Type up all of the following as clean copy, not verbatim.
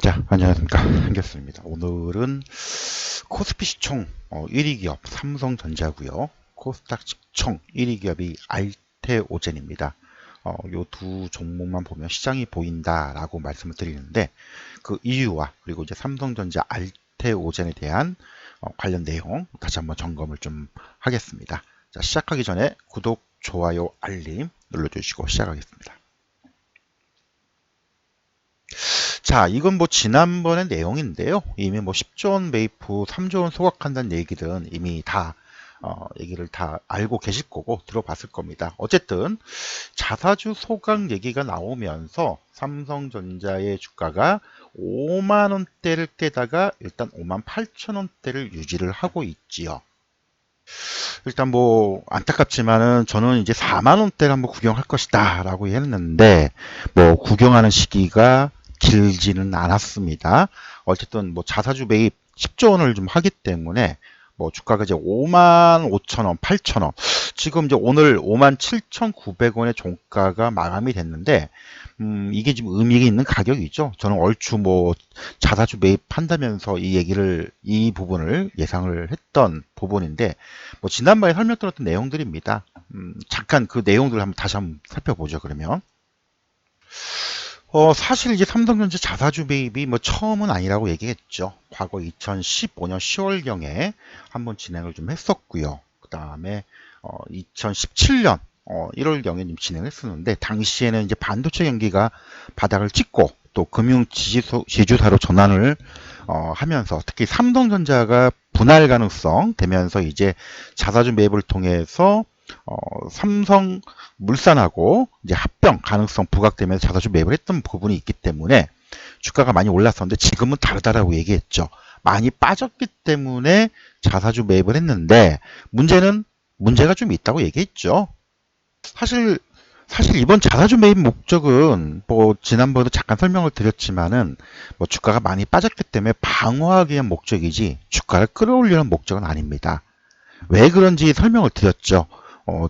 자, 안녕하십니까. 한결수입니다. 오늘은 코스피 시총 1위 기업 삼성전자고요. 코스닥 시총 1위 기업이 알테오젠입니다. 요 두 종목만 보면 시장이 보인다라고 말씀을 드리는데 그 이유와 그리고 이제 삼성전자 알테오젠에 대한 관련 내용 다시 한번 점검을 좀 하겠습니다. 자, 시작하기 전에 구독, 좋아요, 알림 눌러주시고 시작하겠습니다. 자, 이건 뭐 지난번의 내용인데요. 이미 뭐 10조 원 매입 후 3조 원 소각한다는 얘기들은 이미 다 얘기를 다 알고 계실 거고 들어봤을 겁니다. 어쨌든 자사주 소각 얘기가 나오면서 삼성전자의 주가가 5만 원대를 깨다가 일단 5만 8천 원대를 유지를 하고 있지요. 일단 뭐 안타깝지만은 저는 이제 4만 원대를 한번 구경할 것이다 라고 했는데 뭐 구경하는 시기가 길지는 않았습니다. 어쨌든 뭐 자사주 매입 10조 원을 좀 하기 때문에 뭐 주가가 이제 5만 5천 원, 8천 원. 지금 이제 오늘 5만 7,900원의 종가가 마감이 됐는데 이게 지금 의미가 있는 가격이죠. 저는 얼추 뭐 자사주 매입한다면서 이 부분을 예상을 했던 부분인데 뭐 지난번에 설명드렸던 내용들입니다. 잠깐 그 내용들을 다시 한번 살펴보죠. 그러면 사실 이제 삼성전자 자사주 매입이 뭐 처음은 아니라고 얘기했죠. 과거 2015년 10월경에 한번 진행을 좀 했었고요. 그 다음에 2017년 1월경에 진행을 했었는데 당시에는 이제 반도체 경기가 바닥을 찍고 또 금융 지주사로 전환을 하면서 특히 삼성전자가 분할 가능성 되면서 이제 자사주 매입을 통해서 삼성물산하고 이제 합병 가능성 부각되면서 자사주 매입을 했던 부분이 있기 때문에 주가가 많이 올랐었는데 지금은 다르다라고 얘기했죠. 많이 빠졌기 때문에 자사주 매입을 했는데 문제가 좀 있다고 얘기했죠. 사실 이번 자사주 매입 목적은 뭐 지난번에도 잠깐 설명을 드렸지만은 뭐 주가가 많이 빠졌기 때문에 방어하기 위한 목적이지 주가를 끌어올리는 목적은 아닙니다. 왜 그런지 설명을 드렸죠.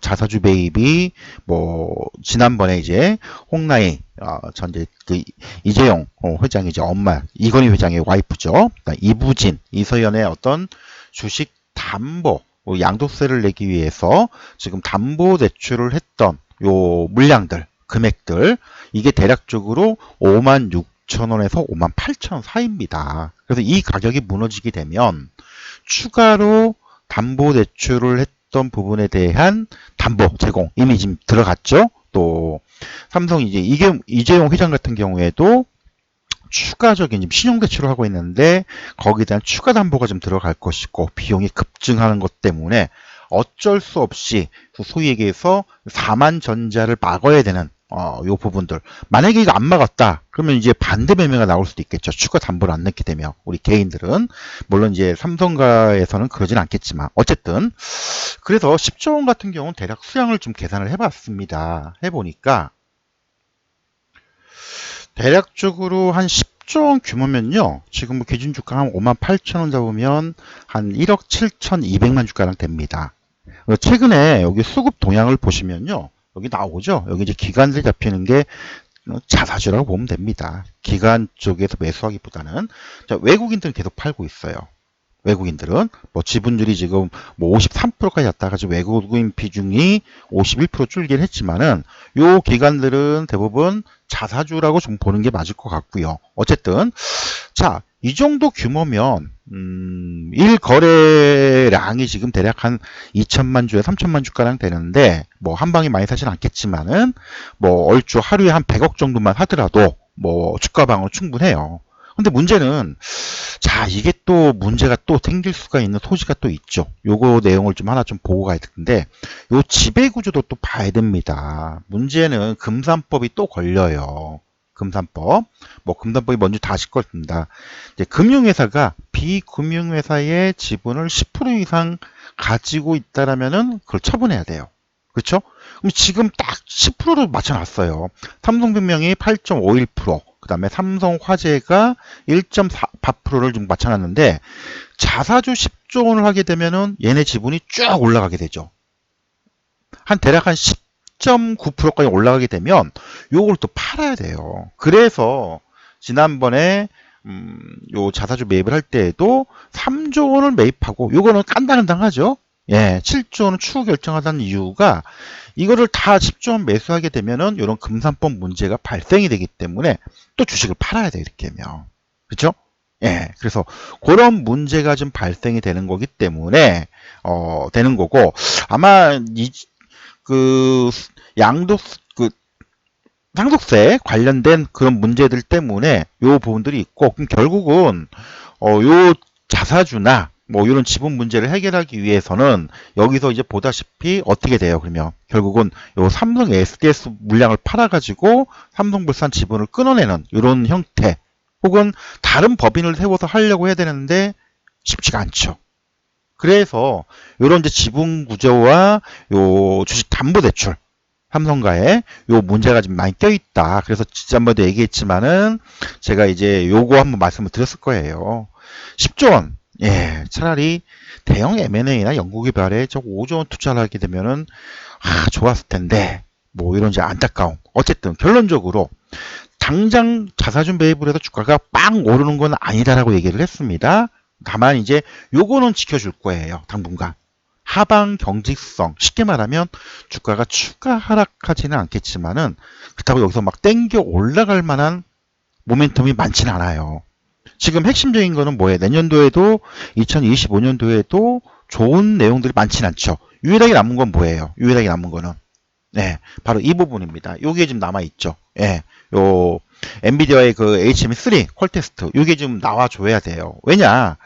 자사주 매입이 뭐 지난번에 이제 홍나희 전제 그 이재용 회장이 이제 엄마 이건희 회장의 와이프죠. 이부진 이서연의 어떤 주식 담보 양도세를 내기 위해서 지금 담보 대출을 했던 요 물량들 금액들 이게 대략적으로 5만 6천 원에서 5만 8천 원 사이입니다. 그래서 이 가격이 무너지게 되면 추가로 담보 대출을 했던 부분에 대한 담보 제공 이미 지금 들어갔죠. 또 삼성 이제 이재용 회장 같은 경우에도 추가적인 지금 신용 대출을 하고 있는데 거기에 대한 추가 담보가 좀 들어갈 것이고 비용이 급증하는 것 때문에 어쩔 수 없이 소위 얘기해서 4만 전자를 막아야 되는 요 부분들 만약에 이거 안 막았다 그러면 이제 반대 매매가 나올 수도 있겠죠. 추가 담보를 안 넣게 되면 우리 개인들은 물론 이제 삼성가에서는 그러진 않겠지만 어쨌든 그래서 10조 원 같은 경우는 대략 수량을 좀 계산을 해봤습니다. 해보니까 대략적으로 한 10조 원 규모면요. 지금 뭐 기준 주가 한 5만 8천 원 잡으면 한 1억 7,200만 주가량 됩니다. 최근에 여기 수급 동향을 보시면요. 여기 나오죠. 여기 이제 기관세 잡히는 게 자사주라고 보면 됩니다. 기관 쪽에서 매수하기보다는 자, 외국인들은 계속 팔고 있어요. 외국인들은 뭐 지분율이 지금 뭐 53%까지 왔다가 지금 외국인 비중이 51% 줄긴 했지만은 요 기관들은 대부분 자사주라고 좀 보는 게 맞을 것 같고요. 어쨌든 자, 이 정도 규모면 1거래량이 지금 대략 한 2천만 주에 3천만 주가량 되는데 뭐 한 방에 많이 사진 않겠지만은 뭐 얼추 하루에 한 100억 정도만 하더라도 뭐 주가 방어 충분해요. 근데 문제는 자 이게 또 문제가 또 생길 수가 있는 소지가 또 있죠. 요거 내용을 좀 하나 좀 보고 가야 되는데 요 지배구조도 또 봐야 됩니다. 문제는 금산법이 또 걸려요. 금산법. 뭐 금산법이 뭔지 다 아실 겁니다. 이제 금융회사가 비금융회사의 지분을 10% 이상 가지고 있다라면은 그걸 처분해야 돼요. 그렇죠? 그럼 지금 딱 10%로 맞춰놨어요. 삼성생명이 8.51%, 그 다음에 삼성화재가 1.48%를 좀 맞춰놨는데 자사주 10조 원을 하게 되면은 얘네 지분이 쭉 올라가게 되죠. 대략 한 10.9%까지 올라가게 되면 요걸 또 팔아야 돼요. 그래서 지난번에 요 자사주 매입을 할 때에도 3조 원을 매입하고 요거는 깐당깐당하죠. 예, 7조 원은 추후 결정하다는 이유가 이거를 다 10조 원 매수하게 되면은 이런 금산법 문제가 발생이 되기 때문에 또 주식을 팔아야 돼 이렇게 하면. 그렇죠? 예, 그래서 그런 문제가 좀 발생이 되는 거기 때문에 되는 거고 아마 그 양도 그 상속세 관련된 그런 문제들 때문에 요 부분들이 있고 그럼 결국은 요 자사주나 뭐 이런 지분 문제를 해결하기 위해서는 여기서 이제 보다시피 어떻게 돼요? 그러면 결국은 요 삼성 SDS 물량을 팔아가지고 삼성물산 지분을 끊어내는 이런 형태 혹은 다른 법인을 세워서 하려고 해야 되는데 쉽지가 않죠. 그래서 이런 이제 지분 구조와 요 주식 담보 대출 삼성가에 요 문제가 좀 많이 껴있다. 그래서 지난번에도 얘기했지만은 제가 이제 요거 한번 말씀을 드렸을 거예요. 10조 원. 예, 차라리 대형 M&A나 연구개발에 저 5조 원 투자를 하게 되면은 좋았을 텐데 뭐 이런 이제 안타까움. 어쨌든 결론적으로 당장 자사주 매입을 해서 주가가 빵 오르는 건 아니다라고 얘기를 했습니다. 다만 이제 요거는 지켜줄 거예요. 당분간. 하방 경직성, 쉽게 말하면 주가가 추가 하락하지는 않겠지만은 그렇다고 여기서 막 땡겨 올라갈 만한 모멘텀이 많지는 않아요. 지금 핵심적인 거는 뭐예요? 내년도에도 2025년도에도 좋은 내용들이 많지는 않죠. 유일하게 남은 건 뭐예요? 유일하게 남은 거는 네, 바로 이 부분입니다. 요게 지금 남아 있죠. 예, 요 엔비디아의 그 HM3 퀄 테스트 요게 좀 나와줘야 돼요. 왜냐?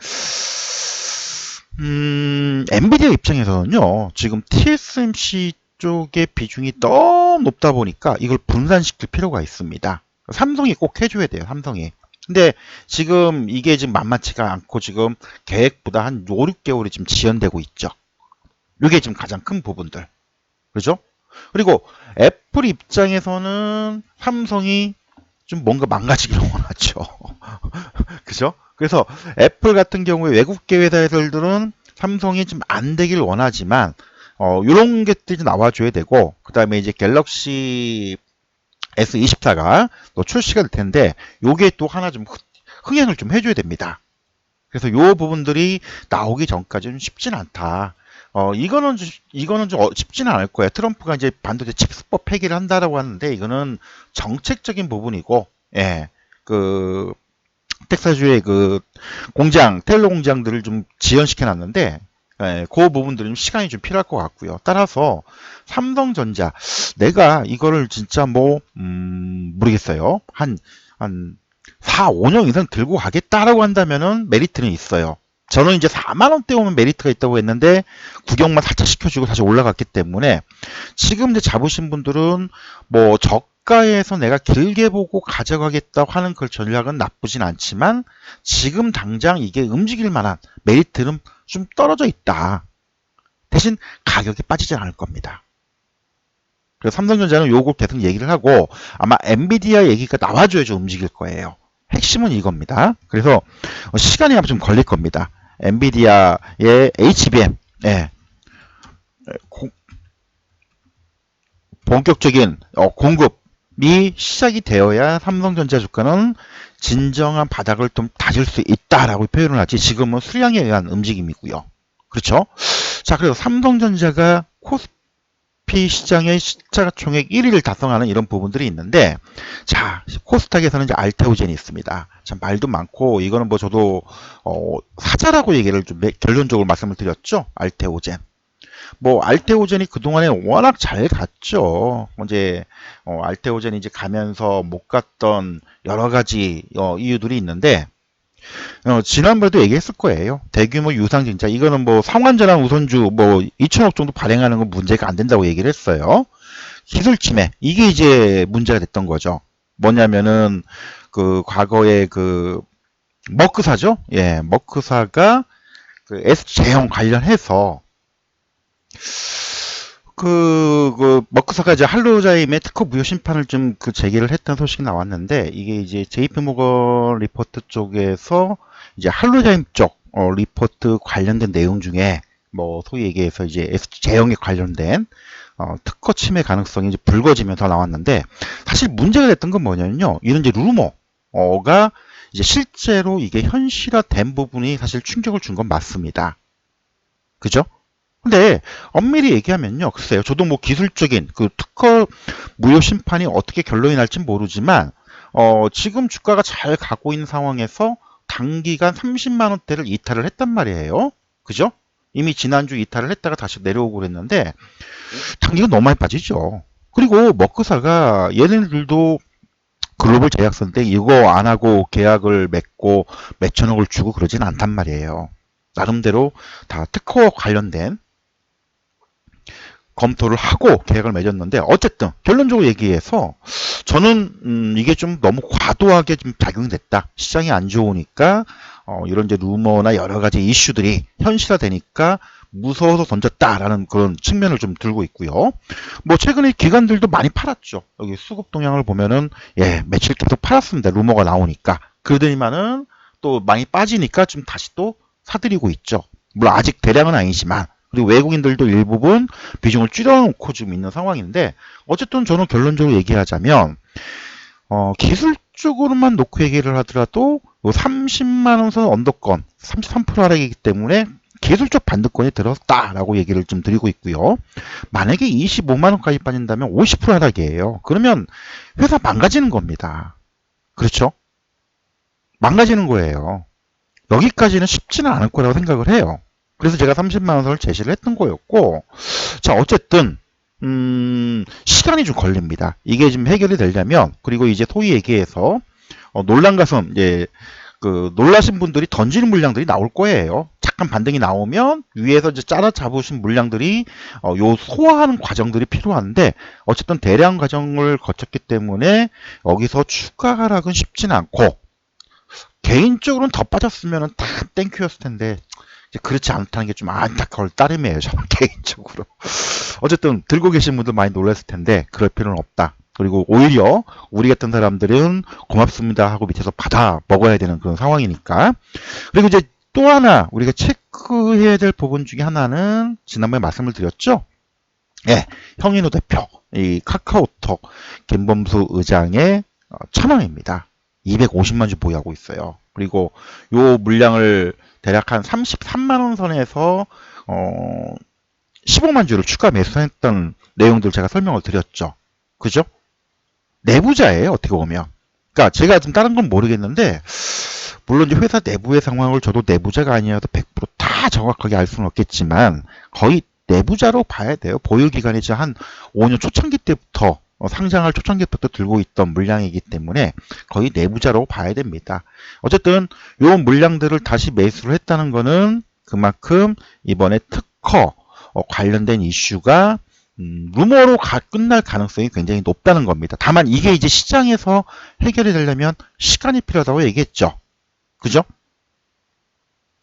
엔비디아 입장에서는요, 지금 TSMC 쪽의 비중이 너무 높다 보니까 이걸 분산시킬 필요가 있습니다. 삼성이 꼭 해줘야 돼요, 삼성이. 근데 지금 이게 지금 만만치가 않고 지금 계획보다 한 5, 6개월이 지금 지연되고 있죠. 이게 지금 가장 큰 부분들. 그죠? 그리고 애플 입장에서는 삼성이 좀 뭔가 망가지기를 원하죠. 그죠? 그래서 애플 같은 경우에 외국계 회사들은 삼성이 좀 안 되길 원하지만 이런 것들이 나와줘야 되고 그 다음에 이제 갤럭시 S24가 또 출시가 될 텐데 요게 또 하나 좀 흥행을 좀 해줘야 됩니다. 그래서 요 부분들이 나오기 전까지는 쉽진 않다. 이거는 좀 쉽지는 않을 거예요. 트럼프가 이제 반도체 칩스법 폐기를 한다라고 하는데 이거는 정책적인 부분이고, 예, 그 텍사주의 그 공장, 테일러 공장들을 좀 지연시켜 놨는데, 예, 그 부분들은 시간이 좀 필요할 것 같고요. 따라서 삼성전자, 내가 이거를 진짜 뭐 모르겠어요. 한 4, 5년 이상 들고 가겠다라고 한다면은 메리트는 있어요. 저는 이제 4만 원대 오면 메리트가 있다고 했는데 구경만 살짝 시켜주고 다시 올라갔기 때문에 지금 이제 잡으신 분들은 뭐 저가에서 내가 길게 보고 가져가겠다고 하는 그 전략은 나쁘진 않지만 지금 당장 이게 움직일 만한 메리트는 좀 떨어져 있다. 대신 가격이 빠지지 않을 겁니다. 그래서 삼성전자는 요거 계속 얘기를 하고 아마 엔비디아 얘기가 나와줘야지 움직일 거예요. 핵심은 이겁니다. 그래서 시간이 아마 좀 걸릴 겁니다. 엔비디아의 HBM, 예, 본격적인 공급이 시작이 되어야 삼성전자 주가는 진정한 바닥을 좀 다질 수 있다라고 표현을 하지 지금은 수량에 의한 움직임이고요. 그렇죠? 자, 그래서 삼성전자가 코스피 시장의 시가총액 1위를 달성하는 이런 부분들이 있는데 자, 코스닥에서는 이제 알테오젠이 있습니다. 참 말도 많고 이거는 뭐 저도 사자라고 얘기를 좀 결론적으로 말씀을 드렸죠. 알테오젠. 뭐 알테오젠이 그동안에 워낙 잘 갔죠. 이제 알테오젠이 이제 가면서 못 갔던 여러 가지 이유들이 있는데 지난번에도 얘기했을 거예요. 대규모 유상증자 이거는 뭐 상환전환 우선주 뭐 2천억 정도 발행하는 건 문제가 안 된다고 얘기를 했어요. 기술 침해 이게 이제 문제가 됐던 거죠. 뭐냐면은 그 과거에 그 머크사죠. 예, 머크사가 그 SJ형 관련해서 그 머크사가 이제 할로자임의 특허 무효 심판을 좀 그 제기를 했던 소식이 나왔는데 이게 이제 JP모건 리포트 쪽에서 이제 할로자임 쪽 리포트 관련된 내용 중에 뭐 소위 얘기해서 이제 SJ형에 관련된 특허 침해 가능성이 이제 불거지면서 나왔는데 사실 문제가 됐던 건 뭐냐면요. 이런 이제 루머가 이제 실제로 이게 현실화된 부분이 사실 충격을 준 건 맞습니다. 그죠? 근데 엄밀히 얘기하면요, 글쎄요, 저도 뭐 기술적인 그 특허 무효 심판이 어떻게 결론이 날지 모르지만 지금 주가가 잘 가고 있는 상황에서 단기간 30만 원대를 이탈을 했단 말이에요. 그죠? 이미 지난주 이탈을 했다가 다시 내려오고 그랬는데 단기간 너무 많이 빠지죠. 그리고 먹구사가 얘네들도 글로벌 제약사인데 이거 안 하고 계약을 맺고 몇천억을 주고 그러진 않단 말이에요. 나름대로 다 특허 관련된 검토를 하고 계약을 맺었는데 어쨌든 결론적으로 얘기해서 저는 이게 좀 너무 과도하게 좀 작용이 됐다. 시장이 안 좋으니까 이런 이제 루머나 여러 가지 이슈들이 현실화되니까 무서워서 던졌다라는 그런 측면을 좀 들고 있고요. 뭐 최근에 기관들도 많이 팔았죠. 여기 수급 동향을 보면은 예, 며칠 계속 팔았습니다. 루머가 나오니까. 그러더니만은 또 많이 빠지니까 좀 다시 또 사들이고 있죠. 물론 아직 대량은 아니지만 그리고 외국인들도 일부분 비중을 줄여놓고 지금 있는 상황인데 어쨌든 저는 결론적으로 얘기하자면 기술적으로만 놓고 얘기를 하더라도 30만 원 선 언더권 33% 하락이기 때문에 기술적 반등권이 들었다라고 얘기를 좀 드리고 있고요. 만약에 25만 원까지 빠진다면 50% 하락이에요. 그러면 회사 망가지는 겁니다. 그렇죠? 망가지는 거예요. 여기까지는 쉽지는 않을 거라고 생각을 해요. 그래서 제가 30만 원 선을 제시를 했던 거였고, 자, 어쨌든, 시간이 좀 걸립니다. 이게 지금 해결이 되려면, 그리고 이제 소위 얘기해서, 놀란 가슴, 이제, 놀라신 분들이 던지는 물량들이 나올 거예요. 잠깐 반등이 나오면, 위에서 이제 짜라 잡으신 물량들이, 요 소화하는 과정들이 필요한데, 어쨌든 대량 과정을 거쳤기 때문에, 여기서 추가 하락은 쉽지는 않고, 개인적으로는 더 빠졌으면 다 땡큐였을 텐데, 이제 그렇지 않다는 게 좀 안타까울 따름이에요. 저는 개인적으로. 어쨌든 들고 계신 분들 많이 놀랐을 텐데 그럴 필요는 없다. 그리고 오히려 우리 같은 사람들은 고맙습니다 하고 밑에서 받아 먹어야 되는 그런 상황이니까. 그리고 이제 또 하나 우리가 체크해야 될 부분 중에 하나는 지난번에 말씀을 드렸죠. 예, 형인호 대표, 이 카카오톡 김범수 의장의 천왕입니다. 250만 주 보유하고 있어요. 그리고 요 물량을 대략 한 33만 원 선에서 15만 주를 추가 매수했던 내용들 제가 설명을 드렸죠. 그죠? 내부자예요, 어떻게 보면. 그러니까 제가 좀 다른 건 모르겠는데 물론 이제 회사 내부의 상황을 저도 내부자가 아니어서 100%다 정확하게 알 수는 없겠지만 거의 내부자로 봐야 돼요. 보유 기간이 한 5년 초창기 때부터 상장할 초창기부터 들고 있던 물량이기 때문에 거의 내부자로 봐야 됩니다. 어쨌든 요 물량들을 다시 매수를 했다는 거는 그만큼 이번에 특허 관련된 이슈가 루머로 끝날 가능성이 굉장히 높다는 겁니다. 다만 이게 이제 시장에서 해결이 되려면 시간이 필요하다고 얘기했죠. 그죠?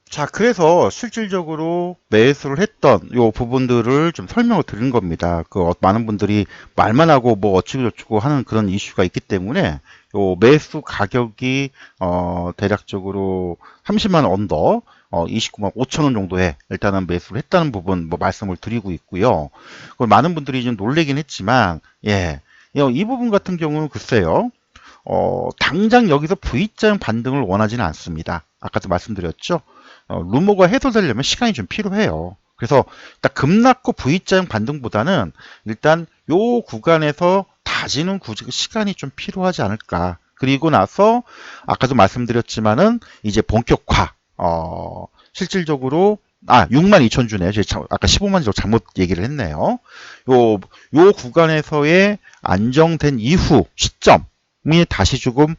자, 그래서 실질적으로 매수를 했던 요 부분들을 좀 설명을 드린 겁니다. 많은 분들이 말만 하고 뭐 어쩌고저쩌고 하는 그런 이슈가 있기 때문에 요 매수 가격이 대략적으로 30만 원 언더 29만 5천 원 정도에 일단은 매수를 했다는 부분 뭐 말씀을 드리고 있고요. 많은 분들이 좀 놀래긴 했지만 예, 이 부분 같은 경우는 글쎄요. 당장 여기서 V자형 반등을 원하지는 않습니다. 아까도 말씀드렸죠. 루머가 해소되려면 시간이 좀 필요해요. 그래서 일단 급락고 V자형 반등보다는 일단 요 구간에서 다지는 시간이 좀 필요하지 않을까. 그리고 나서 아까도 말씀드렸지만은 이제 본격화 실질적으로 62,000주네요. 제가 아까 15만 주 잘못 얘기를 했네요. 요 구간에서의 안정된 이후 시점 이 다시 조금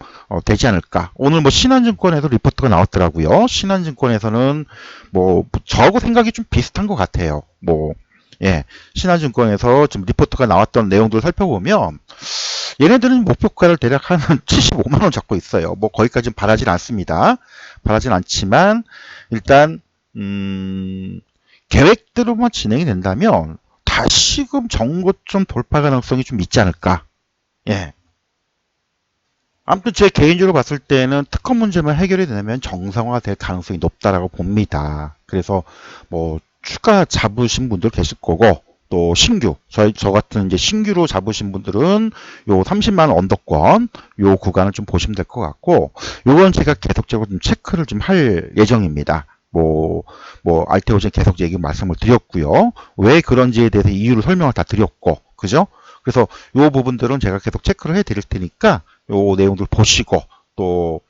되지 않을까. 오늘 뭐 신한증권에서 리포트가 나왔더라고요. 신한증권에서는 뭐 저하고 생각이 좀 비슷한 것 같아요. 뭐 예, 신한증권에서 지금 리포트가 나왔던 내용들을 살펴보면 얘네들은 목표가를 대략 한 75만 원 잡고 있어요. 뭐 거기까지는 바라진 않습니다. 바라진 않지만 일단 계획대로만 진행이 된다면 다시금 정고점 돌파 가능성이 좀 있지 않을까. 예. 아무튼 제 개인적으로 봤을 때는 특허 문제만 해결이 되면 정상화될 가능성이 높다라고 봅니다. 그래서 뭐 추가 잡으신 분들 계실 거고 또 신규, 저 같은 이제 신규로 잡으신 분들은 요 30만 원 언더권 요 구간을 좀 보시면 될 것 같고, 요건 제가 계속적으로 좀 체크를 좀 할 예정입니다. 알테오젠 계속 얘기 말씀을 드렸고요. 왜 그런지에 대해서 이유를 설명을 다 드렸고, 그죠? 그래서 요 부분들은 제가 계속 체크를 해 드릴 테니까 요 내용들 보시고, 또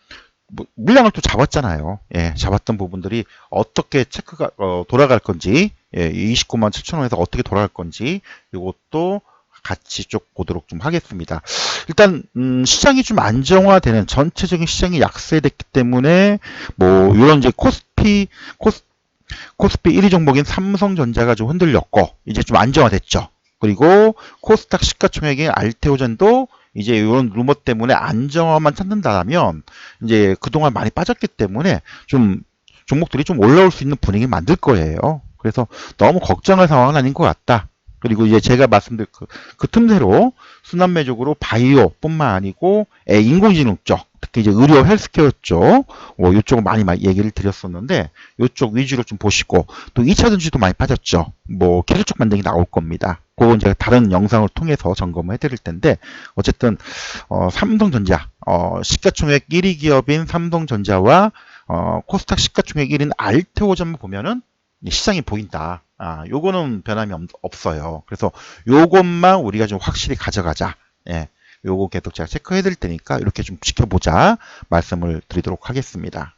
물량을 또 잡았잖아요. 예, 잡았던 부분들이 어떻게 체크가 돌아갈 건지, 예, 29만 7천 원에서 어떻게 돌아갈 건지 이것도 같이 쭉 보도록 좀 하겠습니다. 일단 시장이 좀 안정화되는, 전체적인 시장이 약세됐기 때문에 이런 이제 코스피 1위 종목인 삼성전자가 좀 흔들렸고 이제 좀 안정화됐죠. 그리고 코스닥 시가총액인 알테오젠도 이제 이런 루머 때문에 안정화만 찾는다면 이제 그동안 많이 빠졌기 때문에 좀 종목들이 좀 올라올 수 있는 분위기 만들 거예요. 그래서 너무 걱정할 상황은 아닌 것 같다. 그리고 이제 제가 말씀드린 그 틈새로 순환매적으로 바이오뿐만 아니고 인공지능 쪽, 특히 이제 의료 헬스케어 쪽, 이쪽을 많이 얘기를 드렸었는데 이쪽 위주로 좀 보시고, 또 2차 전지도 많이 빠졌죠. 계속 만등이 나올 겁니다. 그건 제가 다른 영상을 통해서 점검을 해드릴 텐데, 어쨌든 삼성전자, 시가총액 1위 기업인 삼성전자와 코스닥 시가총액 1위인 알테오전만 보면은 시장이 보인다. 요거는 변함이 없어요. 그래서 요것만 우리가 좀 확실히 가져가자. 예, 요거 계속 제가 체크해 드릴 테니까 이렇게 좀 지켜보자 말씀을 드리도록 하겠습니다.